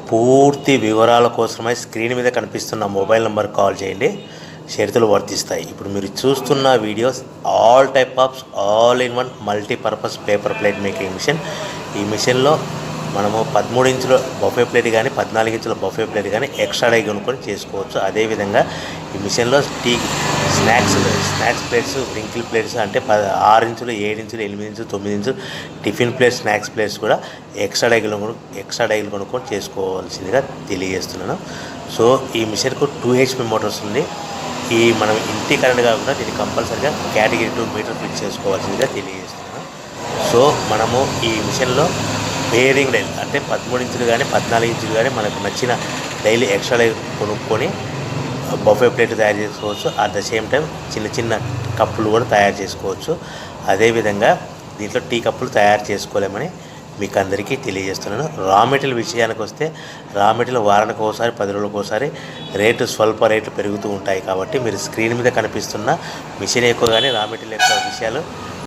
పూర్తి వివరాల కోసమై స్క్రీన్ మీద కనిపిస్తున్న మొబైల్ నెంబర్ కాల్ చేయండి. షరతులు వర్తిస్తాయి. ఇప్పుడు మీరు చూస్తున్న videos all type of all in one multipurpose paper plate making machine. ఈ మిషన్లో మనము 13 ఇంచుల బఫే ప్లేట్ కానీ 14 ఇంచుల బఫే ప్లేట్ కానీ ఎక్స్ట్రా డై కొనుక్కొని చేసుకోవచ్చు. అదేవిధంగా ఈ మిషన్లో స్నాక్స్ ప్లేట్స్, రింకిల్ ప్లేట్స్ అంటే 6 ఇంచులు, 7 ఇంచులు, 8 ఇంచులు, 9 ఇంచులు టిఫిన్ ప్లేట్స్, స్నాక్స్ ప్లేట్స్ కూడా ఎక్స్ట్రా డైలు కొనుక్కొని చేసుకోవాల్సిందిగా తెలియజేస్తున్నాను. సో ఈ మిషన్కు 2 HP మోటార్స్ ఉంది. మనం ఇంటి కరెంట్ కాకుండా దీన్ని కంపల్సరీగా కేటగిరీ 2 మీటర్ ఫిట్ చేసుకోవాల్సిందిగా తెలియజేస్తున్నాను. సో మనము ఈ మిషన్లో బేరింగ్ డైల్ అంటే 13 ఇంచులు కానీ 14 ఇంచులు కానీ మనకు నచ్చిన డైలీ ఎక్స్ట్రా డై కొనుక్కొని బఫే ప్లేట్ తయారు చేసుకోవచ్చు. అట్ ద సేమ్ టైం చిన్న చిన్న కప్పులు కూడా తయారు చేసుకోవచ్చు. అదేవిధంగా దీంట్లో టీ కప్పులు తయారు చేసుకోలేమని మీకు అందరికీ తెలియజేస్తున్నాను. రా మెటీరియల్ విషయానికి వస్తే రా మెటీరియల్ వారానికి ఒకసారి 10 రోజులకు ఒకసారి స్వల్ప రేట్లు పెరుగుతూ ఉంటాయి. కాబట్టి మీరు స్క్రీన్ మీద కనిపిస్తున్న మిషన్ ఎక్కువ కానీ రా మెటీరియల్ ఎక్కువ విషయాలు